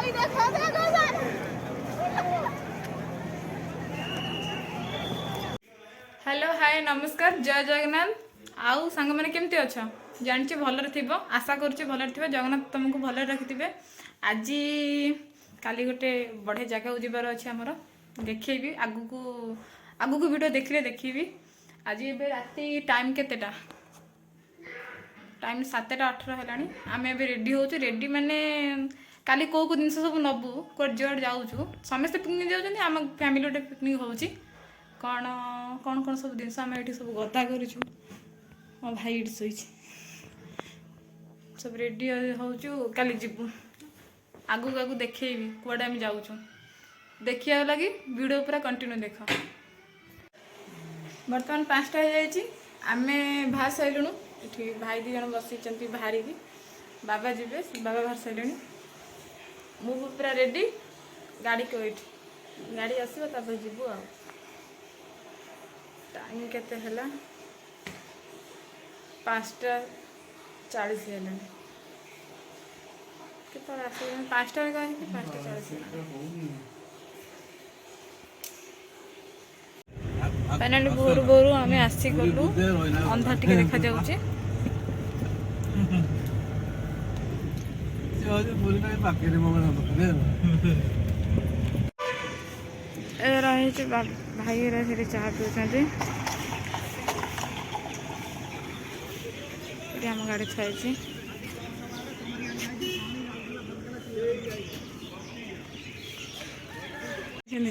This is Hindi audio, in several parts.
हेलो हाय नमस्कार जय जगन्नाथ। आउ सांग मैंने केमती अच्छा जानी भलरे थी आशा करुच्चे भलरे थी जगन्नाथ तुमको भलरे रखिथे। आज काली गोटे बढ़िया जगह को जीवार अच्छे आमर देखी आगू आगू वीडियो देखिले देखी। आज ए राति टाइम केतेटा टाइम 7:18 है। आम ए रेडी हो रेडी माने काली कौ जिन सब नबू कौट जुआड़ जाऊँ समस्ते पिकनिक जाऊँ आम फैमिली गोटे पिकनिक हो कौन कौन कौन सब जिन आम ये सब गदा करूँ। मो भाई ये शोई सब रेडी हो काली जीवु आगू आगू देखेबी कौड़े आम जाऊँ देखा लगी वीडियो पूरा कंटिन्यू देख। बर्तमान 5टा हो जाए आम बाहर सारूँ ये भाई 2 जन बसी बाहर की बाबा जी बाबा बाहर सारे मु पूरा रेडी गाड़ी को ये गाड़ी आसो जीवु आ टाइम केते है 5:40 है के आस 5टा 5:40 फाइनाली भोर भोर आम आसी गलु अंधार टिके देखा जाऊँ रही भाई चाह पीछे आम गाड़ी छाई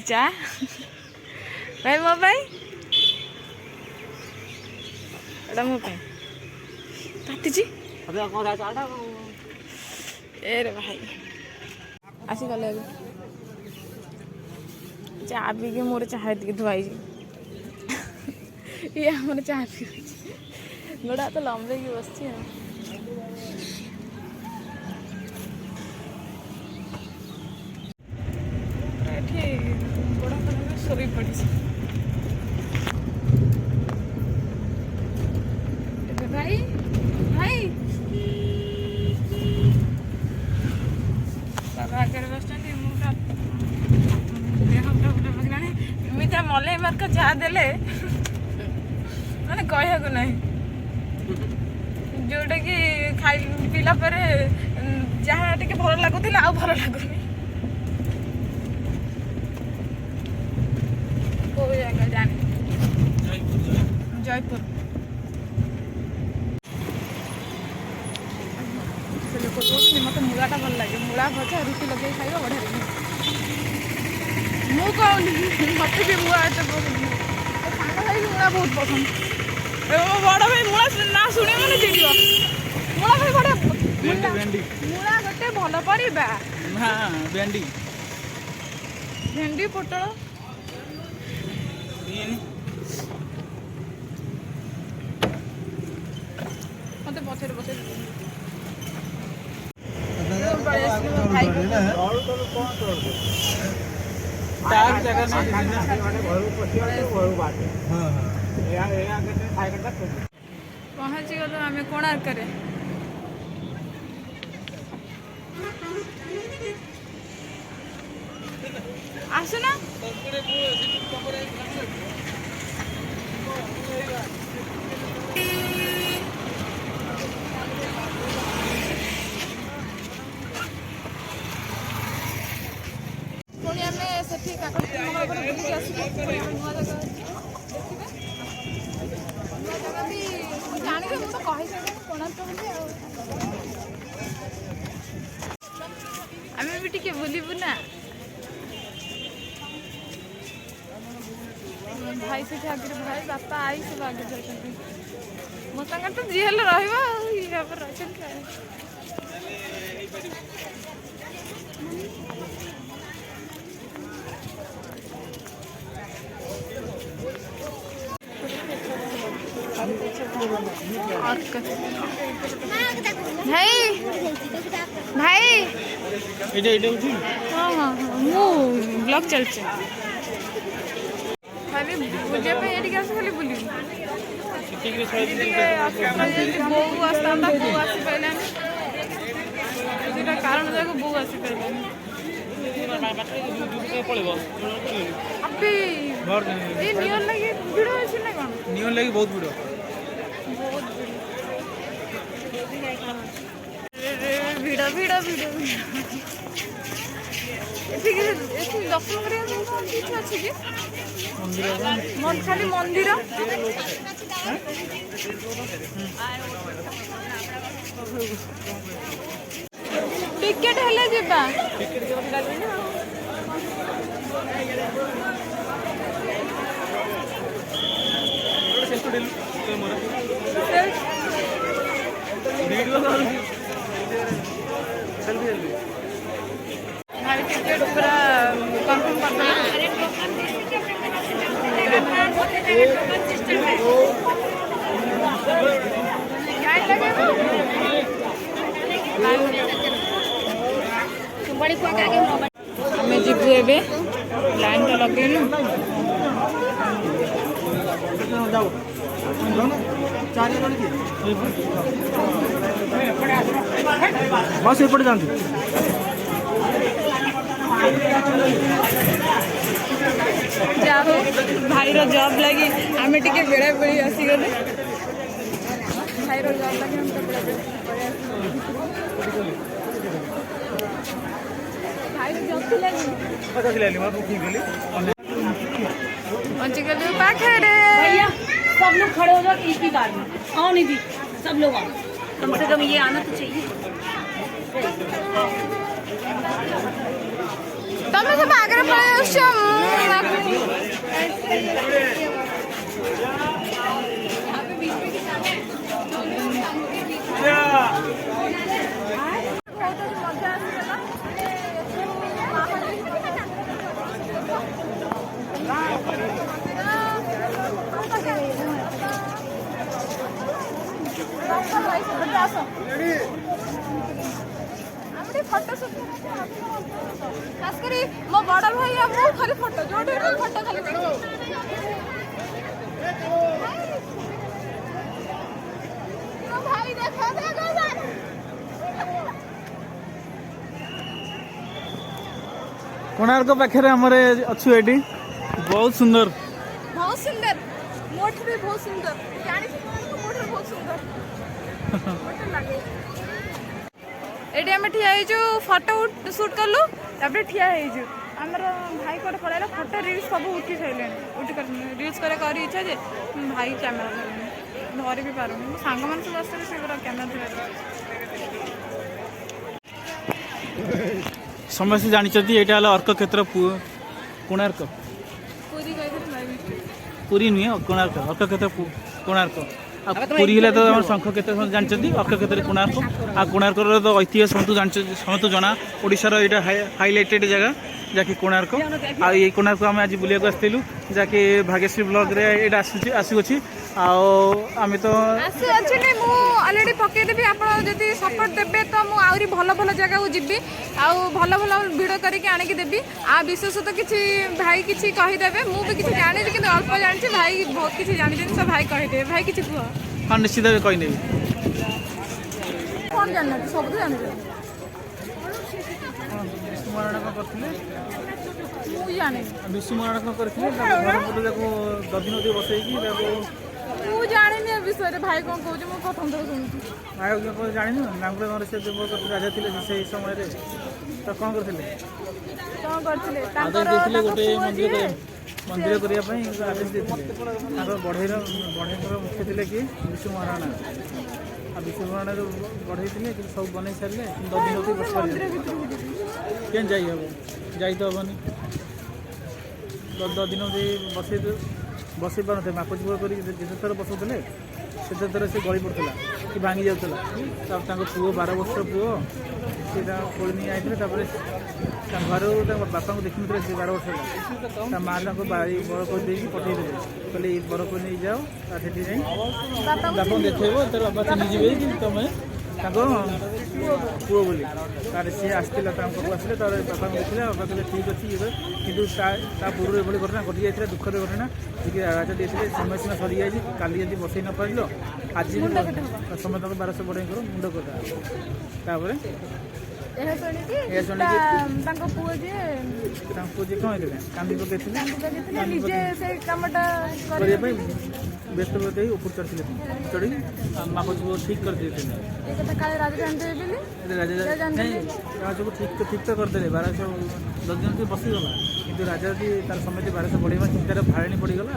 चा भाई मो भाई एटा मो पाती ए रे भाई आसी गले चाह पी के मोर चाह धुआई ये आम चाह पी गोड़ा तो लंबे की बस गोड़ा तो सोई पड़ी भाई भाई बाबा आगे बस देह मलई मार्क जहाँ देले मैंने कहू ना जोटा कि खाई पीला जहाँ टे भल लगुला आ भल लगुनि कौ जगह जाने जयपुर से लोग कहते मत मूलाटा भल लगे मूला भजा रुटी लगे खाइबा बढ़िया लगे मु कहूनी मत भी मुआ सांग भाई मूला बहुत पसंद बड़ भाई मूला ना शुणे मैंने चिड़ मूला भाई गोटे मूला गोटे भल परिबा भेंडी भेंडी पोटल मत पछे बस पहुँची गलु आम कोणार्क आसुना पुणी आम से बुलिक आस नुआ जगह नुआ जगह भी जानी मुझे कही कोणार्क आम भी टे बुलबू ना भाई से आगे भाई बापा आई सब आगे जाते मो सागर तो जी हेल्ले रही भाई भाई हाँ हाँ मु ब्लॉग चलছে खाली बुझे पे एटी आस खाली बुलू बो आसता बो आसी पारानी कारण जाक बो आसी पारानी अभी ये नियन लगी भिड़ अछि ना कोन नियन लगी बहुत भिड़ भिड़ भिड़ भिड़ एठी दर्शन करिया किछ अछि कि मन खाली मंदिर टिकेट हेले जिबा टिकेट पूरा कंफर्म आम जीवु ए लाइन तो लगेनु बस एपटे जाती जाओ भाई रो जॉब लगी आम टे बेड़ा बेड़ी आसीगले भाई रो जॉब लगी हम तो बेड़ा बेड़ी भाई जॉब लगी पहुंचगलु पाखरे भैया सब लोग खड़े हो जाओ एक ही बार में आओ निधि सब लोग आओ कम से कम ये आना तो चाहिए तमे सब आगे पड़े फोटो खास करी मो बड़ भाई मो खाली फोटो जो फोटो खाली भाई देखो कोणार्क पाखे अच्छु ये बहुत सुंदर मोठ भी बहुत सुंदर जानी मोठ बहुत सुंदर एटी आम ठिया फोटो सुट कलु तापर ठिया आमर भाई कोटे पड़ेगा फोटो रिल्स सब उठी सारे रिल्स कर इच्छा जे भाई कैमेरा धरी भी पार सांग मान सब आस कैमेरा समस्ते जानते यहाँ अर्क क्षेत्र कोणार्क पूरी पुरी नुहे कोणार्क अर्क क्षेत्र कोणार्क पुरी है तो शंख क्षेत्र जानते अर्क क्षेत्र कोणार्क आ कोणार्क तो ऐतिह्य समस्त जना ओडिशार यहाँ हाइलाइटेड जगह जहाँकि कोणार्क आई कोणार्क आम आज बुलाक आसलु जहाँकि भाग्यश्री ब्लॉग रे ये आसुच्छी आम तो अलरेडी पकईदेवी आप सपोर्ट देते तो मुझे भल भल जगह को जीवी आउ भल भल भिड करके आणिकी देवी आ विशेष तो किसी भाई किसी कहीदेवे मुझे किसी जानी कि अल्प जानी भाई बहुत किसी जानी सब भाई कहीदेवे भाई किसी कह हाँ निश्चित कहीदेवी कौन जानना सब तो जान विष्णु महाराणा कौन करते जानी विष्णु महाराणा कौन करते दधि नदी बसैकी ମୁଁ ଜାଣିନି ଏ ବିଷୟରେ ଭାଇ କ'ଣ କହୁଛି ମୁଁ ପ୍ରଥମ ଥର ଶୁଣୁଛି ଭାଇ ଜାଣିନୁ ନାଙ୍ଗୁଳ ଘରେ ସେ ରାଜା ଥିଲେ ସେଇ ସମୟରେ ତ କ'ଣ କରିଥିଲେ ତାଙ୍କର ଗୋଟେ ମନ୍ଦିର କରିବା ପାଇଁ ଆଦେଶ ଦେଇଥିଲେ ତାଙ୍କର ବଢ଼େଇଙ୍କର ମୁଖ୍ୟ ଥିଲେ କି ବିଷ୍ଣୁ ମହାରାଣା ଆଉ ବିଷ୍ଣୁ ମହାରାଣା ଯେଉଁ ବଢ଼େଇ ଥିଲେ କିନ୍ତୁ ସବୁ ବନେଇ ସାରିଲେ ଦଧି ନଦୀ ବସିପାରିଲେ କେମିତି ଯାଇ ହେବ ଯାଇ ତ ହେବନି ଦଧି ନଦୀ बसई पार थे माप चुप कर जिते थर बसुले से थर से गली पड़ता कि भांगी जाऊला पुओ 12 वर्ष पुओ से खोली नहीं आए घर बापा को देखी थे 12 वर्ष माँ बारी बर कर पठेदे कहले बर को नहीं जाओ बापा देखेब तर बापा चिन्हीजे कि तुम पुओ बोली तार सी आसला आसले तार बापा देखिले बापा कहले ठीक अच्छे ये कि पूर्व ये घटना घटी जाता दुखद घटना जी राजा देते समय सीमा सरी जाए काली जब बसई न पार आज समस्त 1200 बढ़ई मुंड कटा ଏହା ଶୁଣିକି ଏହା ଶୁଣିକି ତାଙ୍କ ପୁଅ ଯିଏ ତାଙ୍କୁ ଯେ କ'ଣ ହେଇଥିଲେ କାନ୍ଦି ପକେଇଥିଲେ ନିଜେ ସେ କାମଟା କରିବା ପାଇଁ ବ୍ୟସ୍ତ ହେଇ ଉପରୁ ଚଢ଼ିଥିଲେ ଚଢ଼ି ମାପଚୁପ ଠିକ୍ କରିଦେଇଥିଲେ ଏ କଥା କାଳେ ରାଜା ଜାଣିଦେବେ ବୋଲି ରାଜା ନାଇଁ ସବୁ ଠିକ୍ ତ କରିଦେଲେ 1200 ଯଦି ବସିଗଲା କିନ୍ତୁ ରାଜା ଯଦି ତାର ସମେତ 1200 ବଢ଼େଇବା ଚିନ୍ତାରେ ଭାଳେଣି ପଡ଼ିଗଲା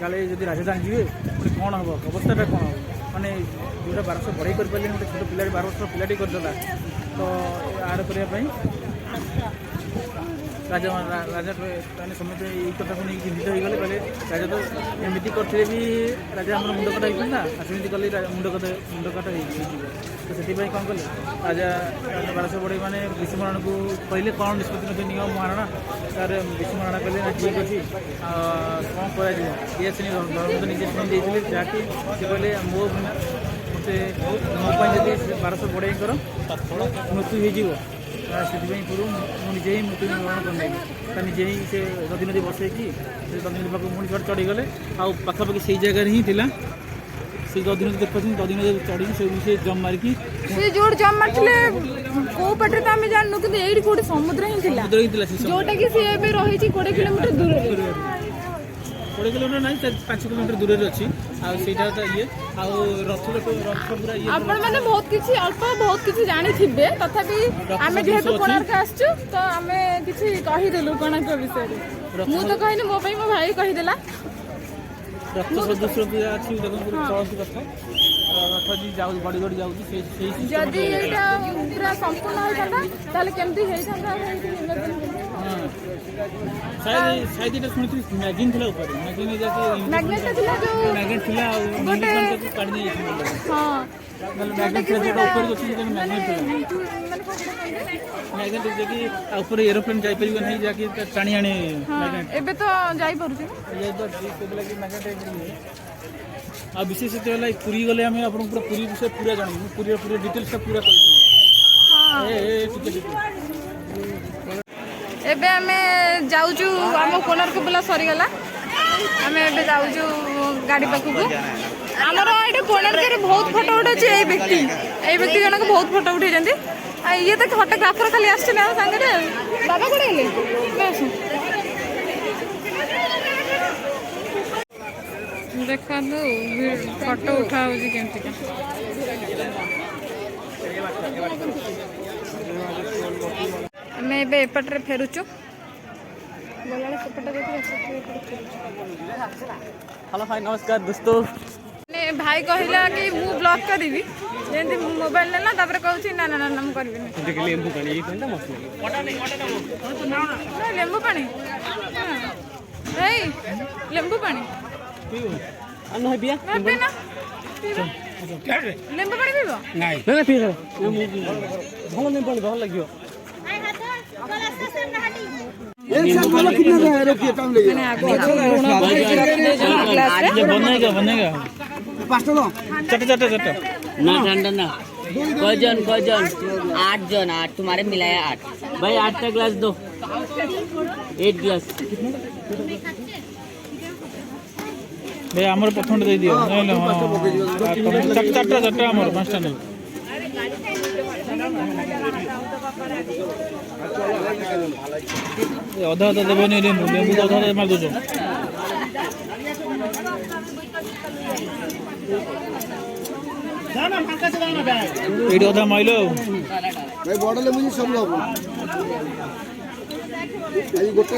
କାଳେ ଯଦି ରାଜା ଜାଣିଯିବେ ପୁଣି କ'ଣ ହେବ ଅବସ୍ଥାଟା କ'ଣ ହେବ ମାନେ ଯେଉଁଟା 1200 ବଢ଼େଇ କରିପାରିଲେନି ଗୋଟେ ଛୋଟ ପିଲାଟି 12 ବର୍ଷର ପିଲାଟି କରିଦେଲା ତ ଆଡ଼ କରିବା ପାଇଁ ରାଜା ମାନେ ସମସ୍ତେ ଏଇ କଥାକୁ ନେଇକି ଚିନ୍ତିତ ହେଇଗଲେ କହିଲେ ରାଜା ତ ଏମିତି କରିଥିଲେ ବି ରାଜା ଆମର ମୁଣ୍ଡ କଟା ହେଇଥାନ୍ତା ଆଉ ସେମିତି କଲେ ମୁଣ୍ଡ କଟା ହେଇଯିବ ତ ସେଥିପାଇଁ କ'ଣ କଲେ ରାଜା 1200 ବଢ଼େଇ ମାନେ ବିଶ୍ୱମହାରଣାକୁ କହିଲେ କ'ଣ ନିଷ୍ପତ୍ତି ନେବେ ନିୟମ ମହାରଣା ତାର ବିଶ୍ୱମହାରଣା କହିଲେ ନା ଠିକ୍ ଅଛି କ'ଣ କରାଯିବ ଇଏ ଶ୍ରେଣୀ ଧର୍ମ ତ ନିଜେ ଶୁଣି ଦେଇଥିଲେ ଯାହାକି ସେ କହିଲେ ମୋ ପାଇଁ ଯଦି 1200 ବଢ଼େଇଙ୍କର ମୃତ୍ୟୁ ହେଇଯିବ ସେଥିପାଇଁ ପୂର୍ବରୁ ମୁଁ ନିଜେ ହିଁ ମୃତ୍ୟୁ ନିବାରଣ କରିନେବି ତା ନିଜେ ହିଁ ସେ ଦଧିନଦୀ ବସେଇକି ସେ ଦଧିନଦୀ ପାଖକୁ ପୁଣି ଚଢ଼ିଗଲେ ଆଉ ପାଖାପାଖି ସେଇ ଜାଗାରେ ହିଁ ଥିଲା ସେ ଦଧିନଦୀ ଦେଖୁଛନ୍ତି ଦଧିନଦୀ ଚଢ଼ିକି ସେ ଜମ୍ ମାରିକି ସେ ଯୋଉଠି ଜମ୍ ମାରିଥିଲେ କୋଉ ପାଟରେ ତ ଆମେ ଜାଣିନୁ କିନ୍ତୁ ଏଇଠି କୋଉଠି ସମୁଦ୍ର ହିଁ ଥିଲା ଯୋଉଟା କି ସେ ଏବେ ରହିଛି 20 କିଲୋମିଟର ଦୂରରେ 20 କିଲୋମିଟର ନାହିଁ 5 କିଲୋମିଟର ଦୂରରେ ଅଛି ଆଉ ସେଇଟା ତ ଇଏ ଆଉ ରଥ ପୁରା ଇଏ ଆପଣମାନେ ବହୁତ କିଛି ଜାଣିଥିବେ ତଥାପି ଆମେ ଯେହେତୁ କୋଣାର୍କ ଆସିଛୁ ତ ଆମେ କିଛି କହିଦେଲୁ କୋଣାର୍କ ବିଷୟରେ ମୁଁ ତ କହିନି ମୋ ପାଇଁ ମୋ ଭାଇ କହିଦେଲା ରଥ ସଦୃଶ ଅଛି ଦେଖନ୍ତୁ କୌଣସି କଥା ରଥ ଯାଉଛି ଗଡ଼ି ଗଡ଼ି ଯାଉଛି ଯଦି ଏଇଟା ପୁରା ସମ୍ପୂର୍ଣ୍ଣ ହେଇଥାନ୍ତା ତାହେଲେ କେମିତି ହେଇଥାନ୍ତା ସାଇଡ୍ ଏଇଟା ଶୁଣିଥିଲି ମ୍ୟାଗଜିନ୍ ଥିଲା ଉପରେ ମ୍ୟାଗ୍ନେଟ୍ ଥିଲା ଯୋଉ ମ୍ୟାଗନେଟ୍ ଥିଲା ଆଉ ଗୋଟେ କାଢ଼ି ନେଇଯାଇଥିଲା ହଁ ମ୍ୟାଗନେଟ୍ ଥିଲା ଯେଉଁଟା ଉପରେ ଅଛି ମ୍ୟାଗନେଟ୍ ଥିଲା ମ୍ୟାଗନେଟ୍ ଯାଇକି ଉପରେ ଏରୋପ୍ଲେନ୍ ଯାଇପାରିବ ନାହିଁ ଯାହାକି ଟାଣି ଆଣେ ମ୍ୟାଗନେଟ୍ ଏବେ ତ ଯାଇପାରୁଛି ଆଉ ବିଶେଷ ହେଲା ପୁରୀ ଗଲେ ଆମେ ଆପଣଙ୍କୁ ପୁରା ପୁରୀ ବିଷୟରେ ପୁରା ଜାଣିବୁ ପୁରୀର ଡିଟେଲ୍ସଟା ପୁରା କହିଦେବୁ ଏବେ ଆମେ ଯାଉଛୁ ଆମ କୋଣାର୍କ ବୁଲା ସରିଗଲା ଆମେ ଏବେ ଯାଉଛୁ ଗାଡ଼ି ପାଖକୁ ଆମର ଏଇଠି କୋଣାର୍କରେ ବହୁତ ଫଟୋ ଉଠାଉଛି ଏଇ ବ୍ୟକ୍ତି ଜଣକ ବହୁତ ଫଟୋ ଉଠେଇଛନ୍ତି ଆଉ ଇଏ ତ ଫଟୋଗ୍ରାଫର ଖାଲି ଆସିଛନ୍ତି ଆମ ସାଙ୍ଗରେ ବାବା କୁଆଡ଼େ ଗଲେ ଦେଖନ୍ତୁ ଫଟୋ ଉଠା ହେଉଛି କେମିତିକା ଆମେ ଏବେ ଏପଟରେ ଫେରୁଛୁ ଗଲାବେଳେ ସେପଟେ हेलो भाई नमस्कार दोस्तों भाई कहला कि मु ब्लॉग करी जेमती मोबाइल नेला तापर कहूची ना ना ना ना मु करबी नहीं लेंबू पानी ये कोनटा मस्त ना लेंबू पानी हे लेंबू पानी अन्न है बिया ना पीना लेंबू पानी पीबो नहीं ना पी भलो नहीं पानी भल लागियो बनेगा चटा ना ठंडा ना कजन 8 जन 8 तुम्हारे मिलाया 8 भाई 8 का ग्लास दो 8 ग्लास भाई आमर प्रथम दे दियो चारटा आमर पांचटा नहीं अधा देवनी लेंबू अधा मार दो ये अधा माइल भाई बड़ लेंबू सब लो गोटे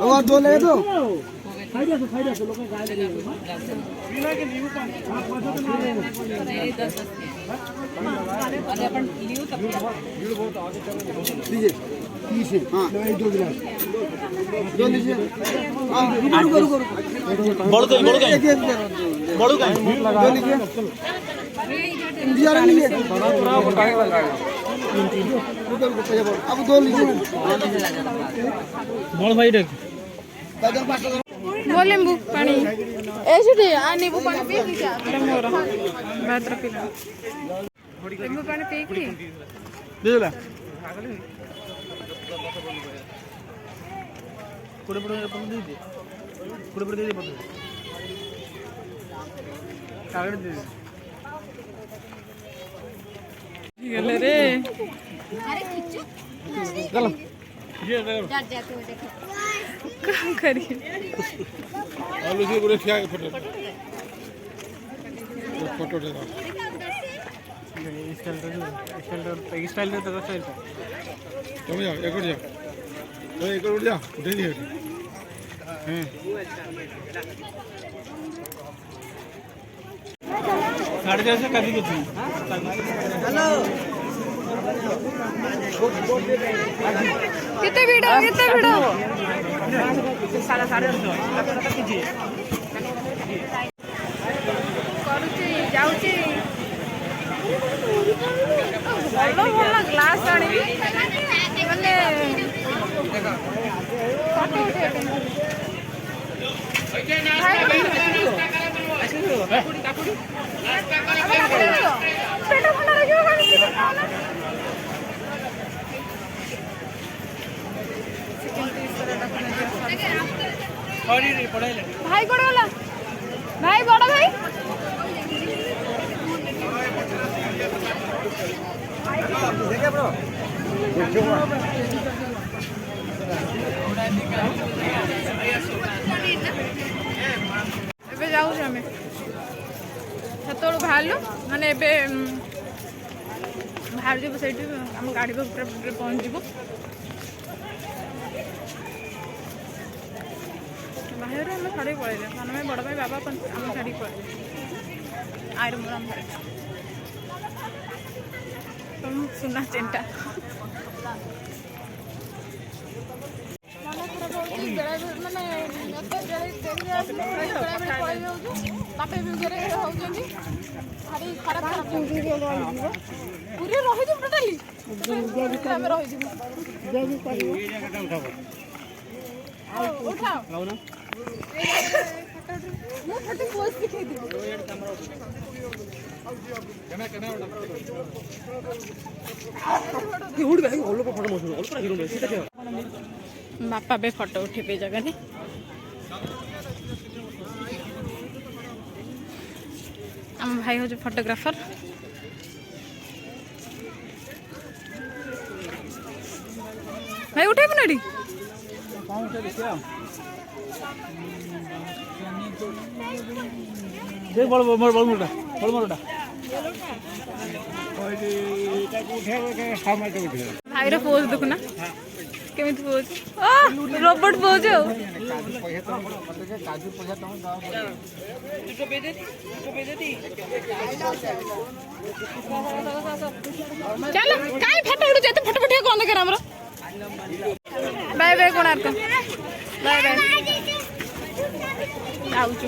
और दो ले दो लीजिए हाँ 2 गिलास दो लीजिए बड़ू दो लीजिए इंतजार लीजिए अब 2 लीजिए बड़ भाई देख वो लेंबू पानी ऐसे आ नींबू पानी पी क्या मोर मात्र पीला लेंबू पानी पी की दे देला पुड़े दे दे पुड़े दे दे कागड़ दे गले रे चलो कौन करिए आलू से पूरे क्या फोटो फोटो दे दो स्टाइल तो स्टाइल तुम जाओ एक और जाओ तो एक और जाओ दे दिए साढ़े 4 से कभी कुछ कितने वीडियो କରୁଛି ଯାଉଛି ଭଲ ଭଲ ଗ୍ଲାସ୍ ଆଣିବି ମାନେ ଫଟୋ ଉଠେଇବା भाई कौन गला भाई बड़ भाई ଏବେ ଯାଉଛୁ ଆମେ ସେତେବେଳୁ ବାହାରିଲୁ ମାନେ ଏବେ ବାହାରିଯିବୁ ସେଇଠି ଆମ ଗାଡ଼ି ଉପରେ ପହଞ୍ଚିଯିବୁ ବାହାରୁ ଆମେ ଛାଡ଼ିକି ପଳେଇଲେ ସାନ ଭାଇ ବଡ଼ ଭାଇ ବାବା ଆମେ ଛାଡ଼ିକି ପଳେଇଲେ ଆଇର ମୋର ଆମ ଘରେ ସୁନା ଚେଣ୍ଟା ପୁରୀ ରହିଯିବୁ ଟୋଟାଲି ଆମେ ରହିଯିବୁ ଉଠାଅ ମୁଁ ଫଟୋ ପୋଜ ଦେଖେଇଦେବି ବାପା ଏବେ ଫଟୋ ଉଠେଇବେ ଜାଗାରେ ଆମ ଭାଇ ହଉଛି ଫଟୋଗ୍ରାଫର ଭାଇ ଉଠେଇବୁ ନା ଏଠି ଭାଇର ପୋଜ ଦେଖୁନା କେମିତି ପୋଜ ରୋବଟ ପୋଜ ଆଉ ଚାଲ କାଇଁ ଫଟୋ ଉଠୁଛୁ ଏତେ ଫଟୋ ଉଠେଇବା କଣ ଦରକାର ଆମର bye bye Konark bye bye ଯାଉଛୁ